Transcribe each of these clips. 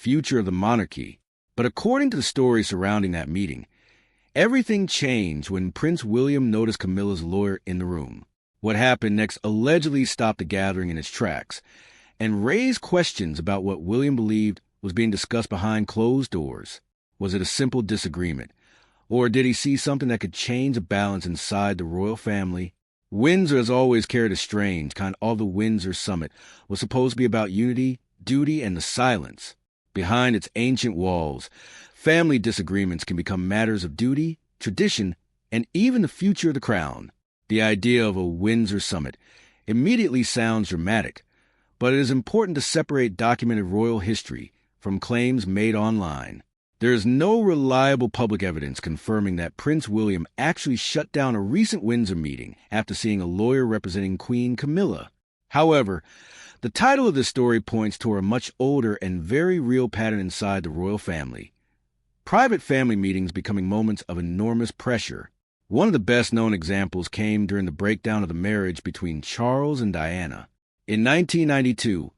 future of the monarchy. But according to the story surrounding that meeting, everything changed when Prince William noticed Camilla's lawyer in the room. What happened next allegedly stopped the gathering in its tracks and raised questions about what William believed was being discussed behind closed doors. Was it a simple disagreement, or did he see something that could change the balance inside the royal family? Windsor has always carried a strange kind. All the Windsor summit was supposed to be about unity, duty, and the silence. Behind its ancient walls, family disagreements can become matters of duty, tradition, and even the future of the crown. The idea of a Windsor summit immediately sounds dramatic, but it is important to separate documented royal history from claims made online. There is no reliable public evidence confirming that Prince William actually shut down a recent Windsor meeting after seeing a lawyer representing Queen Camilla. However, the title of this story points toward a much older and very real pattern inside the royal family. Private family meetings becoming moments of enormous pressure. One of the best-known examples came during the breakdown of the marriage between Charles and Diana. In 1992,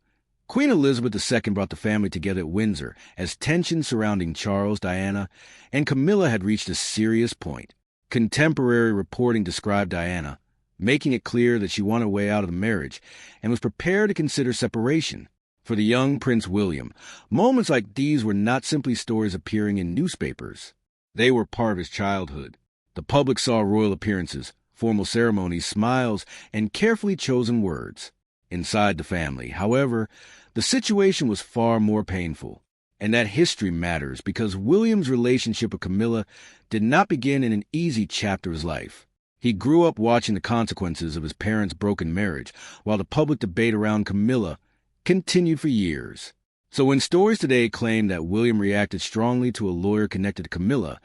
Queen Elizabeth II brought the family together at Windsor as tensions surrounding Charles, Diana, and Camilla had reached a serious point. Contemporary reporting described Diana, making it clear that she wanted a way out of the marriage and was prepared to consider separation. For the young Prince William, moments like these were not simply stories appearing in newspapers. They were part of his childhood. The public saw royal appearances, formal ceremonies, smiles, and carefully chosen words. Inside the family, however, the situation was far more painful. And that history matters because William's relationship with Camilla did not begin in an easy chapter of his life. He grew up watching the consequences of his parents' broken marriage, while the public debate around Camilla continued for years. So when stories today claim that William reacted strongly to a lawyer connected to Camilla,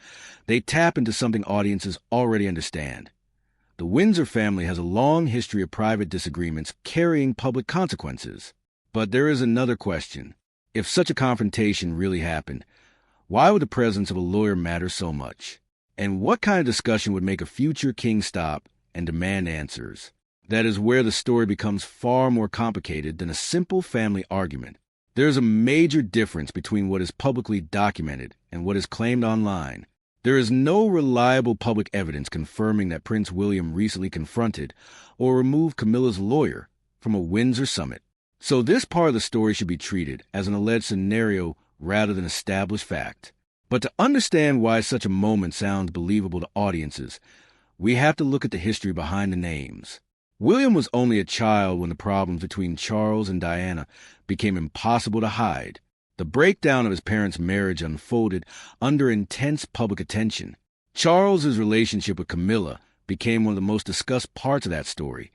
they tap into something audiences already understand. The Windsor family has a long history of private disagreements carrying public consequences. But there is another question. If such a confrontation really happened, why would the presence of a lawyer matter so much? And what kind of discussion would make a future king stop and demand answers? That is where the story becomes far more complicated than a simple family argument. There is a major difference between what is publicly documented and what is claimed online. There is no reliable public evidence confirming that Prince William recently confronted or removed Camilla's lawyer from a Windsor summit. So this part of the story should be treated as an alleged scenario rather than established fact. But to understand why such a moment sounds believable to audiences, we have to look at the history behind the names. William was only a child when the problems between Charles and Diana became impossible to hide. The breakdown of his parents' marriage unfolded under intense public attention. Charles's relationship with Camilla became one of the most discussed parts of that story,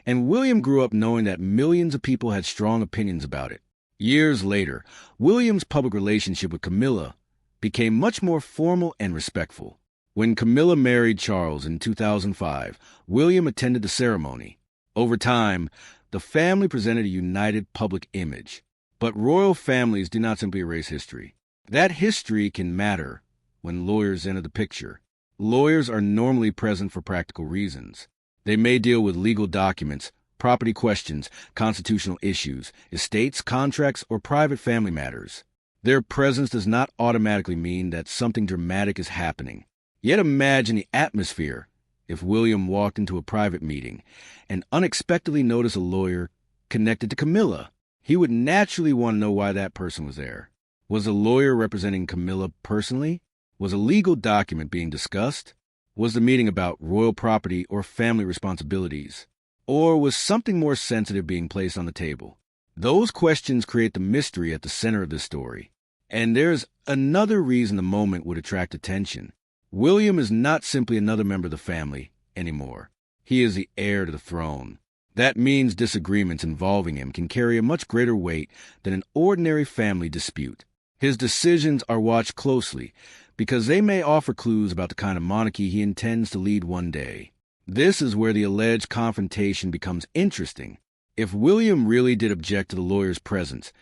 and William grew up knowing that millions of people had strong opinions about it. Years later, William's public relationship with Camilla became much more formal and respectful. When Camilla married Charles in 2005, William attended the ceremony. Over time, the family presented a united public image. But royal families do not simply erase history. That history can matter when lawyers enter the picture. Lawyers are normally present for practical reasons. They may deal with legal documents, property questions, constitutional issues, estates, contracts, or private family matters. Their presence does not automatically mean that something dramatic is happening. Yet imagine the atmosphere if William walked into a private meeting and unexpectedly noticed a lawyer connected to Camilla. He would naturally want to know why that person was there. Was the lawyer representing Camilla personally? Was a legal document being discussed? Was the meeting about royal property or family responsibilities? Or was something more sensitive being placed on the table? Those questions create the mystery at the center of this story. And there's another reason the moment would attract attention. William is not simply another member of the family anymore. He is the heir to the throne. That means disagreements involving him can carry a much greater weight than an ordinary family dispute. His decisions are watched closely because they may offer clues about the kind of monarchy he intends to lead one day. This is where the alleged confrontation becomes interesting. If William really did object to the lawyer's presence,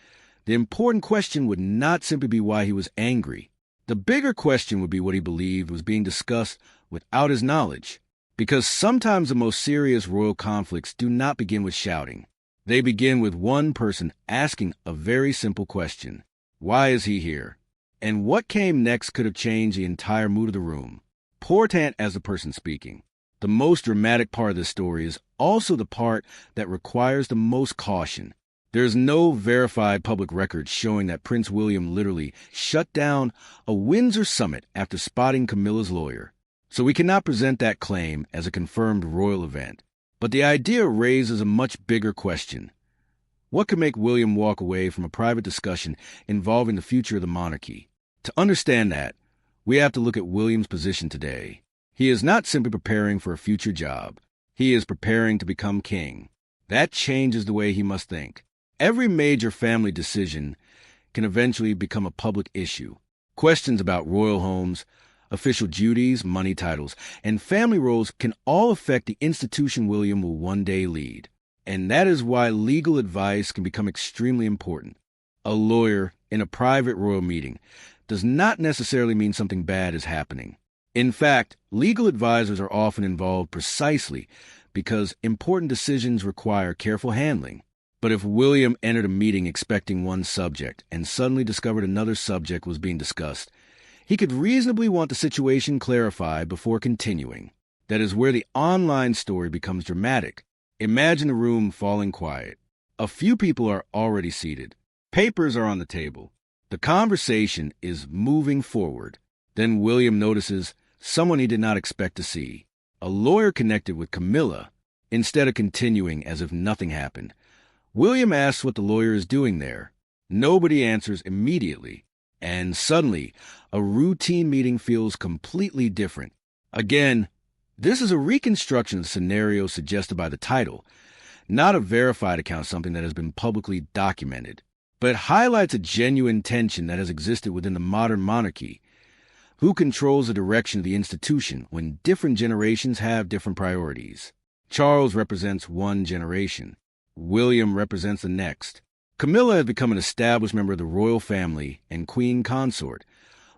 the important question would not simply be why he was angry. The bigger question would be what he believed was being discussed without his knowledge. Because sometimes the most serious royal conflicts do not begin with shouting. They begin with one person asking a very simple question. Why is he here? And what came next could have changed the entire mood of the room. Important as the person speaking. The most dramatic part of this story is also the part that requires the most caution. There's no verified public record showing that Prince William literally shut down a Windsor summit after spotting Camilla's lawyer. So we cannot present that claim as a confirmed royal event. But the idea raises a much bigger question. What could make William walk away from a private discussion involving the future of the monarchy? To understand that, we have to look at William's position today. He is not simply preparing for a future job. He is preparing to become king. That changes the way he must think. Every major family decision can eventually become a public issue. Questions about royal homes, official duties, money titles, and family roles can all affect the institution William will one day lead. And that is why legal advice can become extremely important. A lawyer in a private royal meeting does not necessarily mean something bad is happening. In fact, legal advisors are often involved precisely because important decisions require careful handling. But if William entered a meeting expecting one subject and suddenly discovered another subject was being discussed, he could reasonably want the situation clarified before continuing. That is where the online story becomes dramatic. Imagine the room falling quiet. A few people are already seated. Papers are on the table. The conversation is moving forward. Then William notices someone he did not expect to see. A lawyer connected with Camilla. Instead of continuing as if nothing happened, William asks what the lawyer is doing there. Nobody answers immediately. And suddenly, a routine meeting feels completely different. Again, this is a reconstruction of the scenario suggested by the title, not a verified account of something that has been publicly documented, but it highlights a genuine tension that has existed within the modern monarchy. Who controls the direction of the institution when different generations have different priorities? Charles represents one generation. William represents the next. Camilla has become an established member of the royal family and queen consort,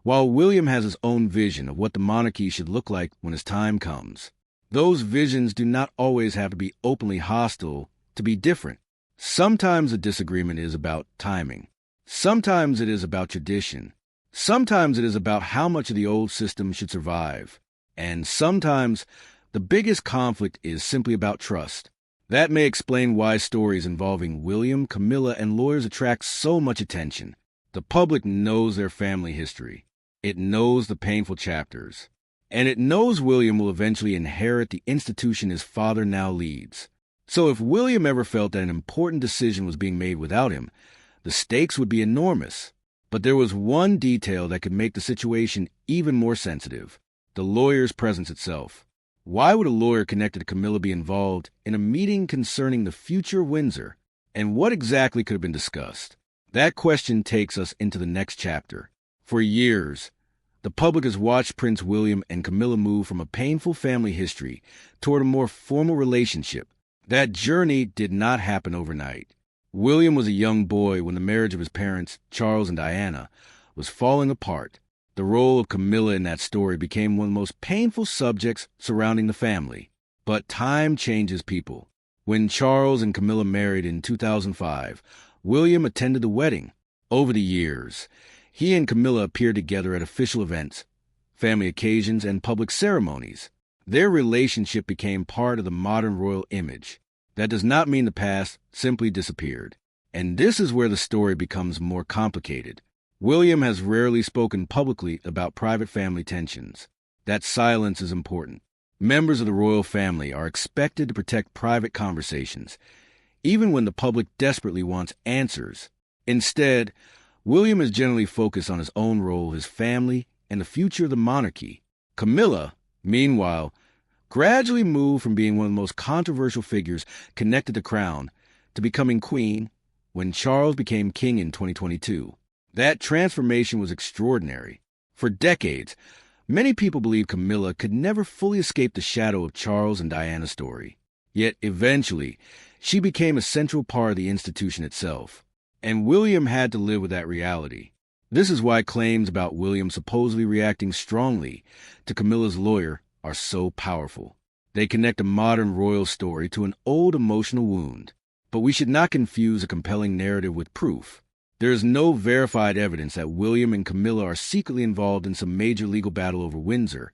while William has his own vision of what the monarchy should look like when his time comes. Those visions do not always have to be openly hostile to be different. Sometimes the disagreement is about timing. Sometimes it is about tradition. Sometimes it is about how much of the old system should survive. And sometimes the biggest conflict is simply about trust. That may explain why stories involving William, Camilla, and lawyers attract so much attention. The public knows their family history. It knows the painful chapters. And it knows William will eventually inherit the institution his father now leads. So if William ever felt that an important decision was being made without him, the stakes would be enormous. But there was one detail that could make the situation even more sensitive: the lawyer's presence itself. Why would a lawyer connected to Camilla be involved in a meeting concerning the future of Windsor? And what exactly could have been discussed? That question takes us into the next chapter. For years, the public has watched Prince William and Camilla move from a painful family history toward a more formal relationship. That journey did not happen overnight. William was a young boy when the marriage of his parents, Charles and Diana, was falling apart. The role of Camilla in that story became one of the most painful subjects surrounding the family. But time changes people. When Charles and Camilla married in 2005, William attended the wedding. Over the years, he and Camilla appeared together at official events, family occasions, and public ceremonies. Their relationship became part of the modern royal image. That does not mean the past simply disappeared. And this is where the story becomes more complicated. William has rarely spoken publicly about private family tensions. That silence is important. Members of the royal family are expected to protect private conversations, even when the public desperately wants answers. Instead, William is generally focused on his own role, his family, and the future of the monarchy. Camilla, meanwhile, gradually moved from being one of the most controversial figures connected to the crown to becoming queen when Charles became king in 2022. That transformation was extraordinary. For decades, many people believed Camilla could never fully escape the shadow of Charles and Diana's story. Yet eventually, she became a central part of the institution itself. And William had to live with that reality. This is why claims about William supposedly reacting strongly to Camilla's lawyer are so powerful. They connect a modern royal story to an old emotional wound. But we should not confuse a compelling narrative with proof. There is no verified evidence that William and Camilla are secretly involved in some major legal battle over Windsor,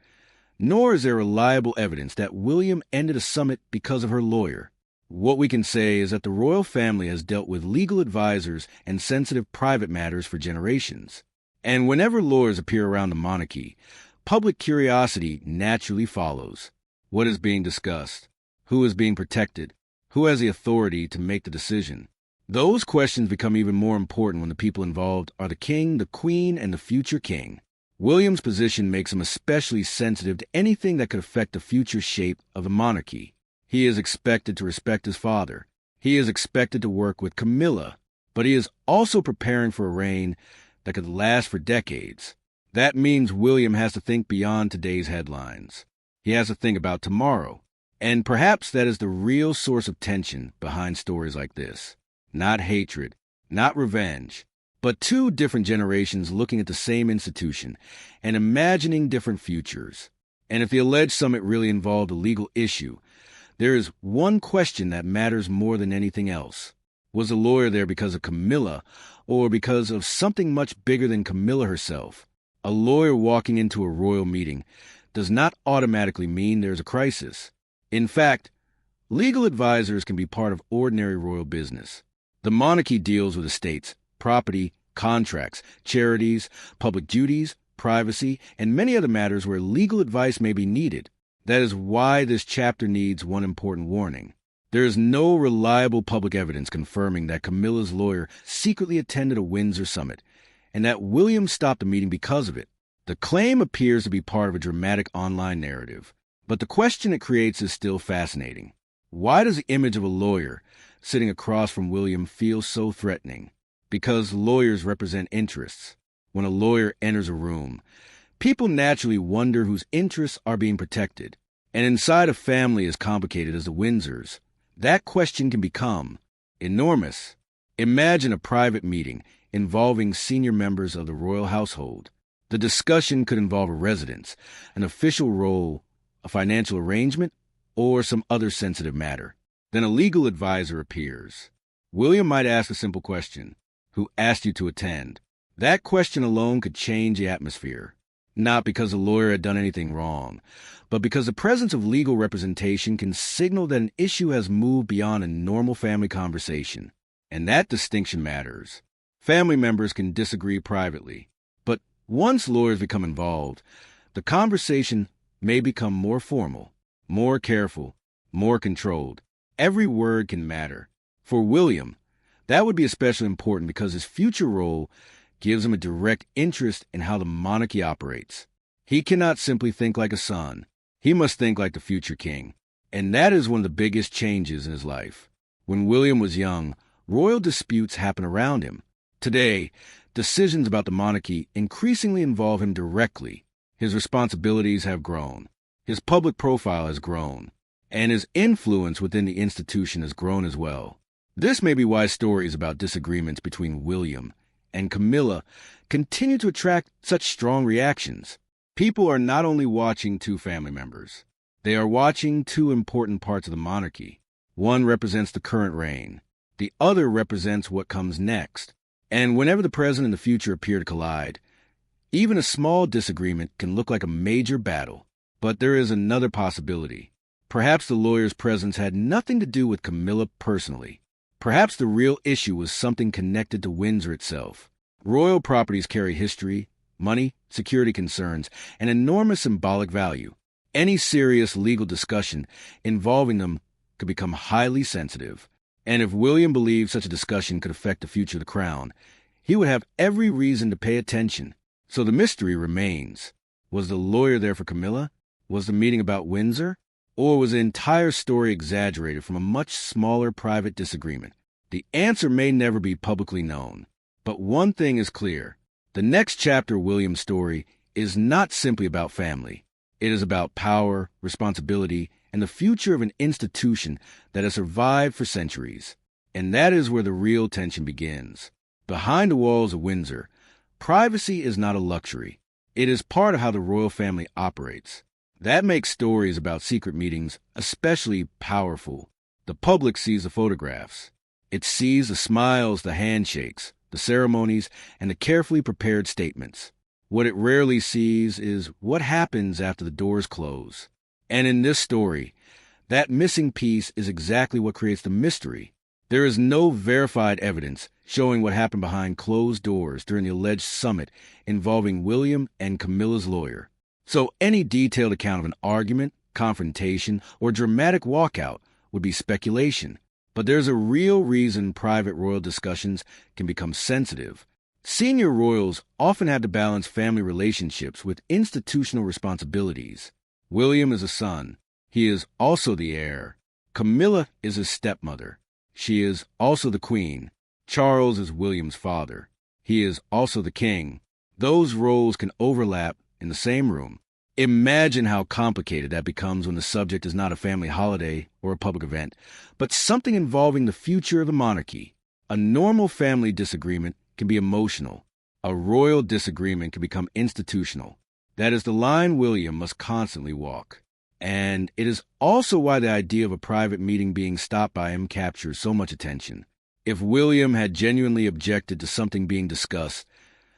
nor is there reliable evidence that William ended a summit because of her lawyer. What we can say is that the royal family has dealt with legal advisors and sensitive private matters for generations. And whenever lawyers appear around the monarchy, public curiosity naturally follows. What is being discussed? Who is being protected? Who has the authority to make the decision? Those questions become even more important when the people involved are the king, the queen, and the future king. William's position makes him especially sensitive to anything that could affect the future shape of the monarchy. He is expected to respect his father. He is expected to work with Camilla, but he is also preparing for a reign that could last for decades. That means William has to think beyond today's headlines. He has to think about tomorrow. And perhaps that is the real source of tension behind stories like this. Not hatred, not revenge, but two different generations looking at the same institution and imagining different futures. And if the alleged summit really involved a legal issue, there is one question that matters more than anything else. Was the lawyer there because of Camilla or because of something much bigger than Camilla herself? A lawyer walking into a royal meeting does not automatically mean there's a crisis. In fact, legal advisors can be part of ordinary royal business. The monarchy deals with estates, property, contracts, charities, public duties, privacy, and many other matters where legal advice may be needed. That is why this chapter needs one important warning. There is no reliable public evidence confirming that Camilla's lawyer secretly attended a Windsor summit, and that William stopped the meeting because of it. The claim appears to be part of a dramatic online narrative, but the question it creates is still fascinating. Why does the image of a lawyer sitting across from William feel so threatening? Because lawyers represent interests. When a lawyer enters a room, people naturally wonder whose interests are being protected. And inside a family as complicated as the Windsors, that question can become enormous. Imagine a private meeting involving senior members of the royal household. The discussion could involve a residence, an official role, a financial arrangement, or some other sensitive matter. Then a legal advisor appears. William might ask a simple question: who asked you to attend? That question alone could change the atmosphere. Not because the lawyer had done anything wrong, but because the presence of legal representation can signal that an issue has moved beyond a normal family conversation. And that distinction matters. Family members can disagree privately, but once lawyers become involved, the conversation may become more formal, more careful, more controlled. Every word can matter. For William, that would be especially important because his future role gives him a direct interest in how the monarchy operates. He cannot simply think like a son. He must think like the future king. And that is one of the biggest changes in his life. When William was young, royal disputes happened around him. Today, decisions about the monarchy increasingly involve him directly. His responsibilities have grown. His public profile has grown. And his influence within the institution has grown as well. This may be why stories about disagreements between William and Camilla continue to attract such strong reactions. People are not only watching two family members, they are watching two important parts of the monarchy. One represents the current reign. The other represents what comes next. And whenever the present and the future appear to collide, even a small disagreement can look like a major battle. But there is another possibility. Perhaps the lawyer's presence had nothing to do with Camilla personally. Perhaps the real issue was something connected to Windsor itself. Royal properties carry history, money, security concerns, and enormous symbolic value. Any serious legal discussion involving them could become highly sensitive. And if William believed such a discussion could affect the future of the crown, he would have every reason to pay attention. So the mystery remains. Was the lawyer there for Camilla? Was the meeting about Windsor? Or was the entire story exaggerated from a much smaller private disagreement? The answer may never be publicly known. But one thing is clear. The next chapter of William's story is not simply about family. It is about power, responsibility, and the future of an institution that has survived for centuries. And that is where the real tension begins. Behind the walls of Windsor, privacy is not a luxury. It is part of how the royal family operates. That makes stories about secret meetings especially powerful. The public sees the photographs. It sees the smiles, the handshakes, the ceremonies, and the carefully prepared statements. What it rarely sees is what happens after the doors close. And in this story, that missing piece is exactly what creates the mystery. There is no verified evidence showing what happened behind closed doors during the alleged summit involving William and Camilla's lawyer. So any detailed account of an argument, confrontation, or dramatic walkout would be speculation. But there's a real reason private royal discussions can become sensitive. Senior royals often had to balance family relationships with institutional responsibilities. William is a son. He is also the heir. Camilla is his stepmother. She is also the queen. Charles is William's father. He is also the king. Those roles can overlap in the same room. Imagine how complicated that becomes when the subject is not a family holiday or a public event, but something involving the future of the monarchy. A normal family disagreement can be emotional. A royal disagreement can become institutional. That is the line William must constantly walk. And it is also why the idea of a private meeting being stopped by him captures so much attention. If William had genuinely objected to something being discussed,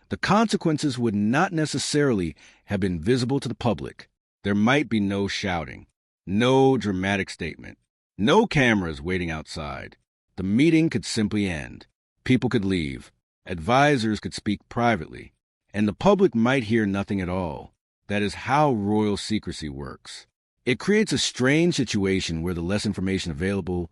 the consequences would not necessarily have been visible to the public. There might be no shouting, no dramatic statement, no cameras waiting outside. The meeting could simply end. People could leave. Advisors could speak privately. And the public might hear nothing at all. That is how royal secrecy works. It creates a strange situation where the less information available,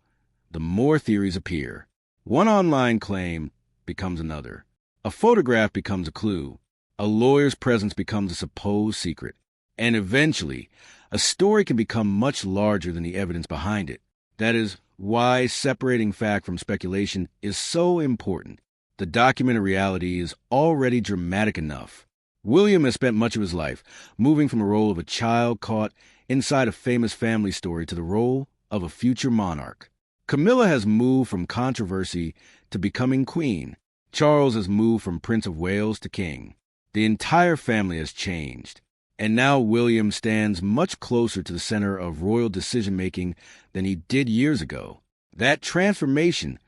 the more theories appear. One online claim becomes another. A photograph becomes a clue. A lawyer's presence becomes a supposed secret. And eventually, a story can become much larger than the evidence behind it. That is why separating fact from speculation is so important. The documented reality is already dramatic enough. William has spent much of his life moving from the role of a child caught inside a famous family story to the role of a future monarch. Camilla has moved from controversy to becoming queen. Charles has moved from Prince of Wales to king. The entire family has changed. And now William stands much closer to the center of royal decision-making than he did years ago. That transformation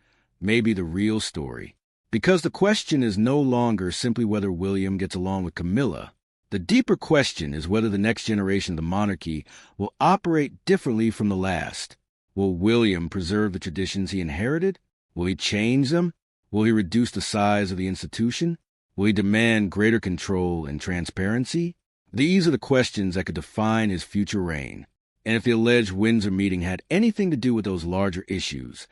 may be the real story. Because the question is no longer simply whether William gets along with Camilla. The deeper question is whether the next generation of the monarchy will operate differently from the last. Will William preserve the traditions he inherited? Will he change them? Will he reduce the size of the institution? Will he demand greater control and transparency? These are the questions that could define his future reign. And if the alleged Windsor meeting had anything to do with those larger issues,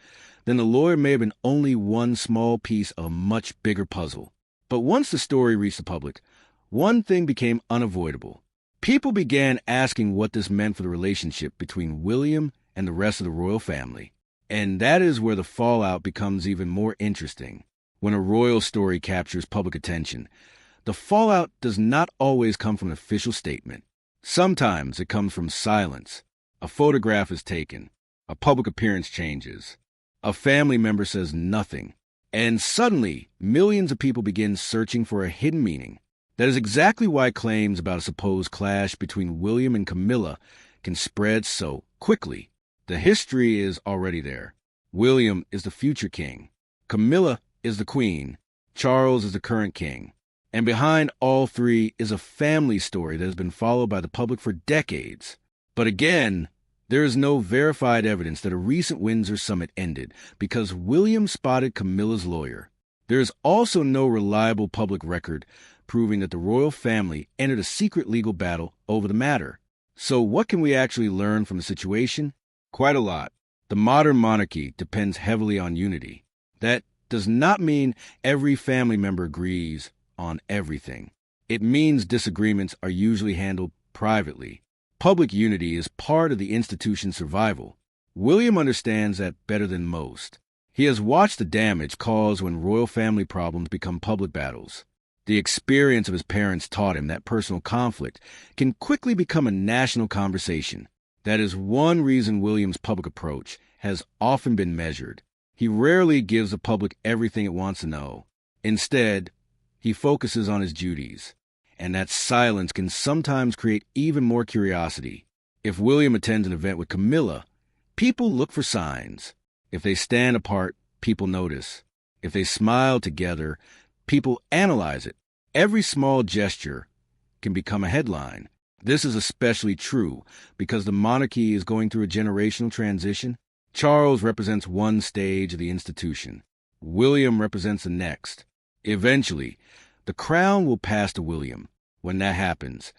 then the lawyer may have been only one small piece of a much bigger puzzle. But once the story reached the public, one thing became unavoidable. People began asking what this meant for the relationship between William and the rest of the royal family. And that is where the fallout becomes even more interesting. When a royal story captures public attention, the fallout does not always come from an official statement. Sometimes it comes from silence. A photograph is taken. A public appearance changes. A family member says nothing. And suddenly, millions of people begin searching for a hidden meaning. That is exactly why claims about a supposed clash between William and Camilla can spread so quickly. The history is already there. William is the future king. Camilla is the queen. Charles is the current king. And behind all three is a family story that has been followed by the public for decades. But again, there is no verified evidence that a recent Windsor summit ended because William spotted Camilla's lawyer. There is also no reliable public record proving that the royal family entered a secret legal battle over the matter. So what can we actually learn from the situation? Quite a lot. The modern monarchy depends heavily on unity. That does not mean every family member agrees on everything. It means disagreements are usually handled privately. Public unity is part of the institution's survival. William understands that better than most. He has watched the damage caused when royal family problems become public battles. The experience of his parents taught him that personal conflict can quickly become a national conversation. That is one reason William's public approach has often been measured. He rarely gives the public everything it wants to know. Instead, he focuses on his duties. And that silence can sometimes create even more curiosity. If William attends an event with Camilla, people look for signs. If they stand apart, people notice. If they smile together, people analyze it. Every small gesture can become a headline. This is especially true because the monarchy is going through a generational transition. Charles represents one stage of the institution. William represents the next. Eventually, the crown will pass to William. When that happens,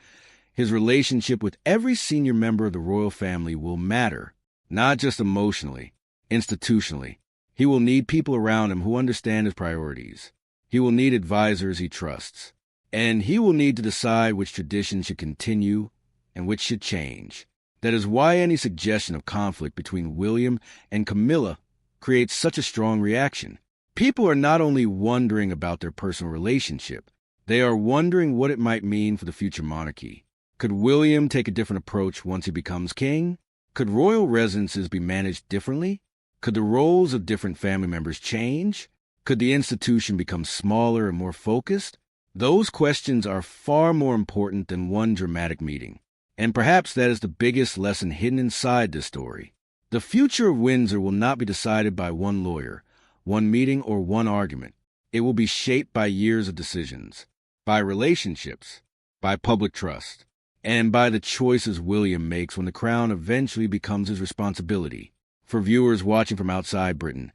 his relationship with every senior member of the royal family will matter, not just emotionally, institutionally. He will need people around him who understand his priorities. He will need advisors he trusts. And he will need to decide which tradition should continue and which should change. That is why any suggestion of conflict between William and Camilla creates such a strong reaction. People are not only wondering about their personal relationship, they are wondering what it might mean for the future monarchy. Could William take a different approach once he becomes king? Could royal residences be managed differently? Could the roles of different family members change? Could the institution become smaller and more focused? Those questions are far more important than one dramatic meeting. And perhaps that is the biggest lesson hidden inside this story. The future of Windsor will not be decided by one lawyer, one meeting, or one argument. It will be shaped by years of decisions, by relationships, by public trust, and by the choices William makes when the crown eventually becomes his responsibility. For viewers watching from outside Britain,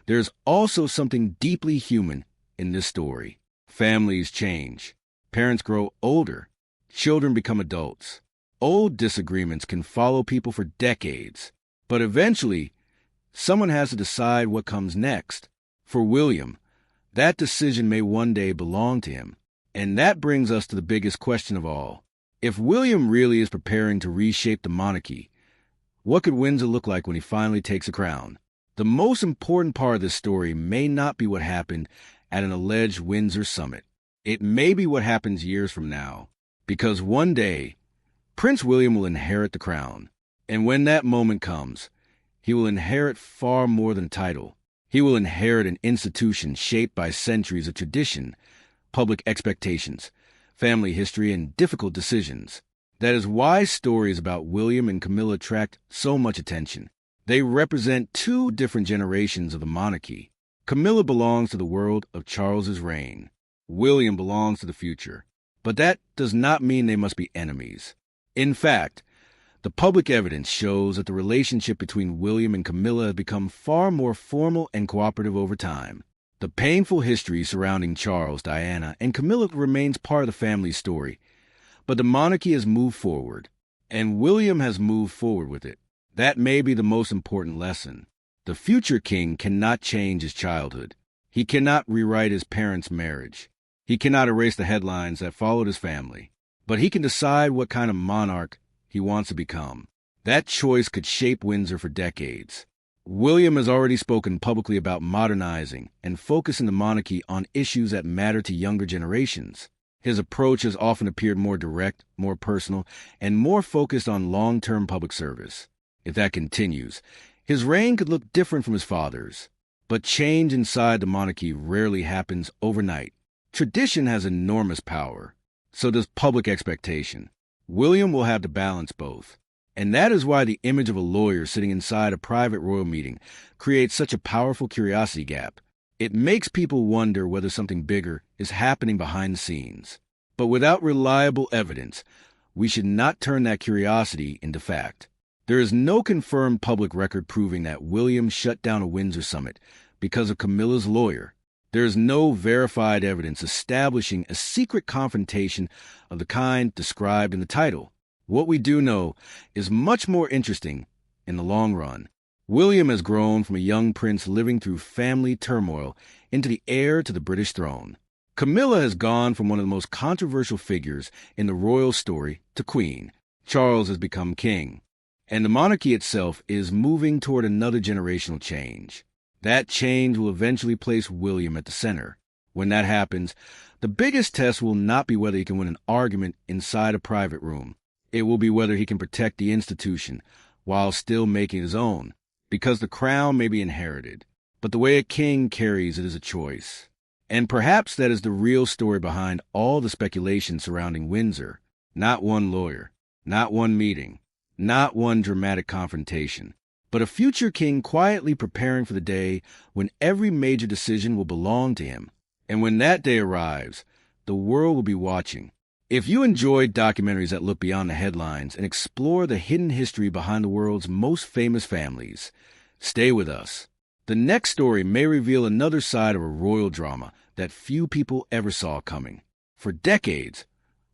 there's also something deeply human in this story. Families change. Parents grow older. Children become adults. Old disagreements can follow people for decades. But eventually, someone has to decide what comes next. For William, that decision may one day belong to him. And that brings us to the biggest question of all. If William really is preparing to reshape the monarchy, what could Windsor look like when he finally takes a crown? The most important part of this story may not be what happened at an alleged Windsor summit. It may be what happens years from now, because one day, Prince William will inherit the crown. And when that moment comes, he will inherit far more than a title. He will inherit an institution shaped by centuries of tradition, public expectations, family history, and difficult decisions. That is why stories about William and Camilla attract so much attention. They represent two different generations of the monarchy. Camilla belongs to the world of Charles's reign. William belongs to the future. But that does not mean they must be enemies. In fact, the public evidence shows that the relationship between William and Camilla has become far more formal and cooperative over time. The painful history surrounding Charles, Diana, and Camilla remains part of the family's story. But the monarchy has moved forward, and William has moved forward with it. That may be the most important lesson. The future king cannot change his childhood. He cannot rewrite his parents' marriage. He cannot erase the headlines that followed his family. But he can decide what kind of monarch he wants to become. That choice could shape Windsor for decades. William has already spoken publicly about modernizing and focusing the monarchy on issues that matter to younger generations. His approach has often appeared more direct, more personal, and more focused on long-term public service. If that continues, his reign could look different from his father's. But change inside the monarchy rarely happens overnight. Tradition has enormous power. So does public expectation. William will have to balance both. And that is why the image of a lawyer sitting inside a private royal meeting creates such a powerful curiosity gap. It makes people wonder whether something bigger is happening behind the scenes. But without reliable evidence, we should not turn that curiosity into fact. There is no confirmed public record proving that William shut down a Windsor summit because of Camilla's lawyer. There is no verified evidence establishing a secret confrontation of the kind described in the title. What we do know is much more interesting in the long run. William has grown from a young prince living through family turmoil into the heir to the British throne. Camilla has gone from one of the most controversial figures in the royal story to queen. Charles has become king. And the monarchy itself is moving toward another generational change. That change will eventually place William at the center. When that happens, the biggest test will not be whether he can win an argument inside a private room. It will be whether he can protect the institution while still making his own. Because the crown may be inherited, but the way a king carries it is a choice. And perhaps that is the real story behind all the speculation surrounding Windsor. Not one lawyer, not one meeting, not one dramatic confrontation, but a future king quietly preparing for the day when every major decision will belong to him. And when that day arrives, the world will be watching. If you enjoyed documentaries that look beyond the headlines and explore the hidden history behind the world's most famous families, stay with us. The next story may reveal another side of a royal drama that few people ever saw coming. For decades,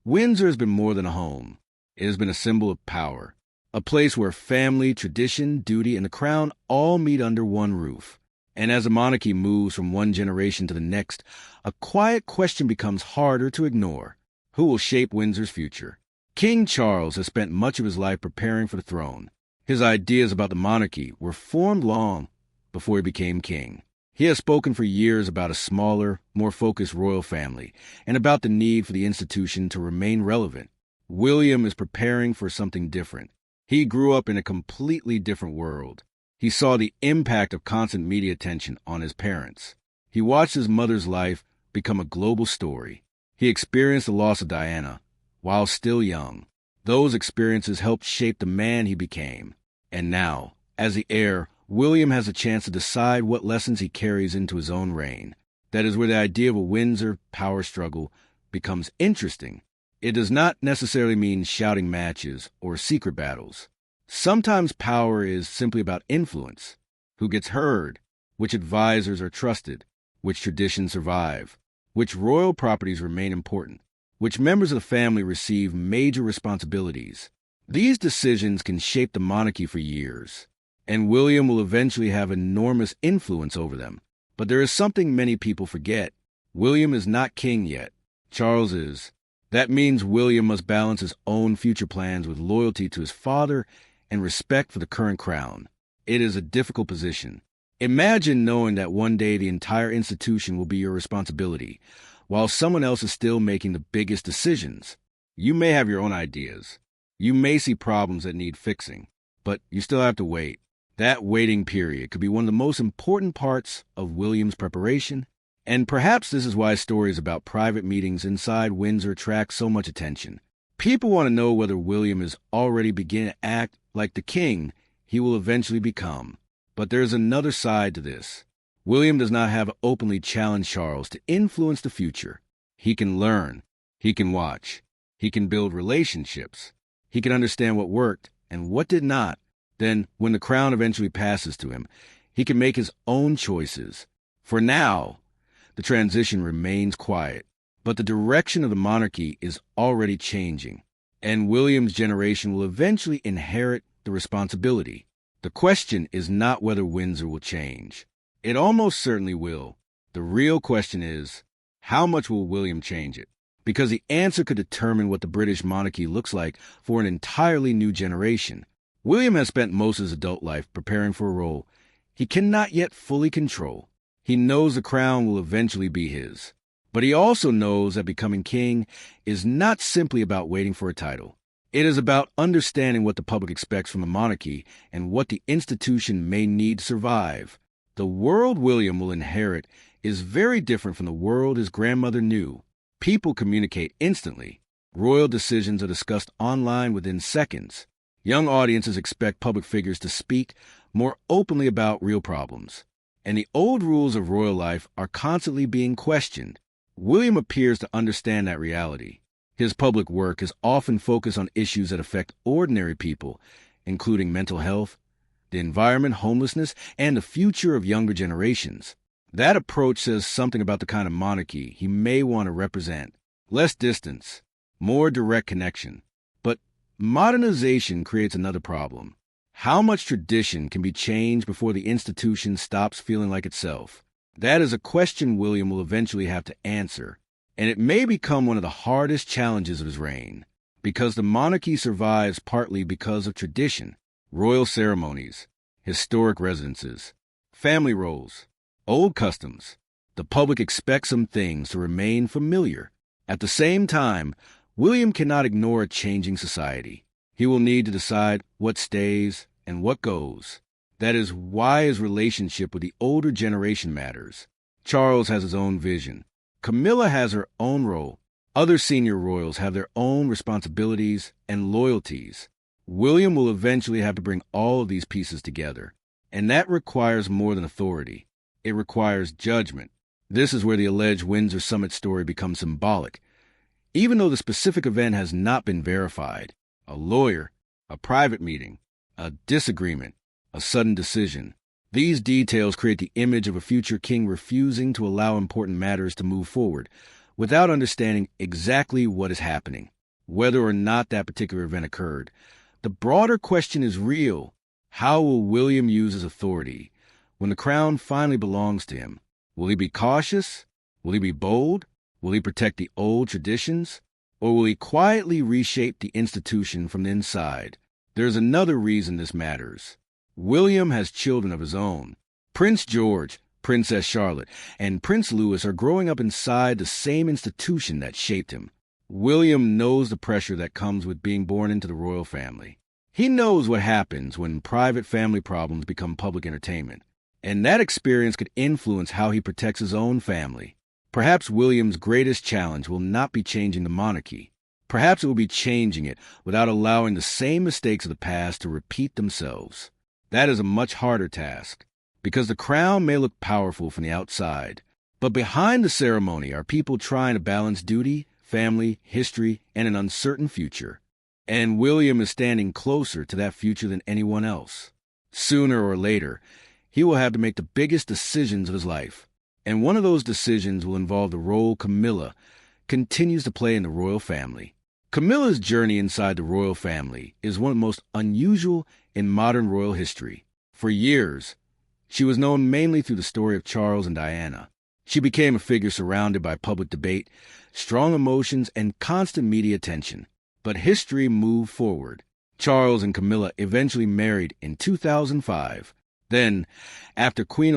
Windsor has been more than a home. It has been a symbol of power, a place where family, tradition, duty, and the crown all meet under one roof. And as the monarchy moves from one generation to the next, a quiet question becomes harder to ignore. Who will shape Windsor's future? King Charles has spent much of his life preparing for the throne. His ideas about the monarchy were formed long before he became king. He has spoken for years about a smaller, more focused royal family and about the need for the institution to remain relevant. William is preparing for something different. He grew up in a completely different world. He saw the impact of constant media attention on his parents. He watched his mother's life become a global story. He experienced the loss of Diana while still young. Those experiences helped shape the man he became. And now, as the heir, William has a chance to decide what lessons he carries into his own reign. That is where the idea of a Windsor power struggle becomes interesting. It does not necessarily mean shouting matches or secret battles. Sometimes power is simply about influence. Who gets heard? Which advisors are trusted? Which traditions survive? Which royal properties remain important? Which members of the family receive major responsibilities? These decisions can shape the monarchy for years, and William will eventually have enormous influence over them. But there is something many people forget. William is not king yet. Charles is. That means William must balance his own future plans with loyalty to his father and respect for the current crown. It is a difficult position. Imagine knowing that one day the entire institution will be your responsibility, while someone else is still making the biggest decisions. You may have your own ideas. You may see problems that need fixing, but you still have to wait. That waiting period could be one of the most important parts of William's preparation, and perhaps this is why stories about private meetings inside Windsor attract so much attention. People want to know whether William is already beginning to act like the king he will eventually become. But there is another side to this. William does not have to openly challenge Charles to influence the future. He can learn. He can watch. He can build relationships. He can understand what worked and what did not. Then, when the crown eventually passes to him, he can make his own choices. For now, the transition remains quiet, but the direction of the monarchy is already changing, and William's generation will eventually inherit the responsibility. The question is not whether Windsor will change. It almost certainly will. The real question is, how much will William change it? Because the answer could determine what the British monarchy looks like for an entirely new generation. William has spent most of his adult life preparing for a role he cannot yet fully control. He knows the crown will eventually be his. But he also knows that becoming king is not simply about waiting for a title. It is about understanding what the public expects from a monarchy and what the institution may need to survive. The world William will inherit is very different from the world his grandmother knew. People communicate instantly. Royal decisions are discussed online within seconds. Young audiences expect public figures to speak more openly about real problems. And the old rules of royal life are constantly being questioned. William appears to understand that reality. His public work is often focused on issues that affect ordinary people, including mental health, the environment, homelessness, and the future of younger generations. That approach says something about the kind of monarchy he may want to represent. Less distance, more direct connection. But modernization creates another problem. How much tradition can be changed before the institution stops feeling like itself? That is a question William will eventually have to answer, and it may become one of the hardest challenges of his reign, because the monarchy survives partly because of tradition, royal ceremonies, historic residences, family roles, old customs. The public expects some things to remain familiar. At the same time, William cannot ignore a changing society. He will need to decide what stays and what goes. That is why his relationship with the older generation matters. Charles has his own vision. Camilla has her own role. Other senior royals have their own responsibilities and loyalties. William will eventually have to bring all of these pieces together, and that requires more than authority. It requires judgment. This is where the alleged Windsor summit story becomes symbolic. Even though the specific event has not been verified, a lawyer, a private meeting, a disagreement, a sudden decision, these details create the image of a future king refusing to allow important matters to move forward without understanding exactly what is happening, whether or not that particular event occurred. The broader question is real. How will William use his authority when the crown finally belongs to him? Will he be cautious? Will he be bold? Will he protect the old traditions? Or will he quietly reshape the institution from the inside? There's another reason this matters. William has children of his own. Prince George, Princess Charlotte, and Prince Louis are growing up inside the same institution that shaped him. William knows the pressure that comes with being born into the royal family. He knows what happens when private family problems become public entertainment, and that experience could influence how he protects his own family. Perhaps William's greatest challenge will not be changing the monarchy. Perhaps it will be changing it without allowing the same mistakes of the past to repeat themselves. That is a much harder task, because the crown may look powerful from the outside, but behind the ceremony are people trying to balance duty, family, history, and an uncertain future. And William is standing closer to that future than anyone else. Sooner or later, he will have to make the biggest decisions of his life, and one of those decisions will involve the role Camilla continues to play in the royal family. Camilla's journey inside the royal family is one of the most unusual in modern royal history. For years, she was known mainly through the story of Charles and Diana. She became a figure surrounded by public debate, strong emotions, and constant media attention. But history moved forward. Charles and Camilla eventually married in 2005. Then, after Queen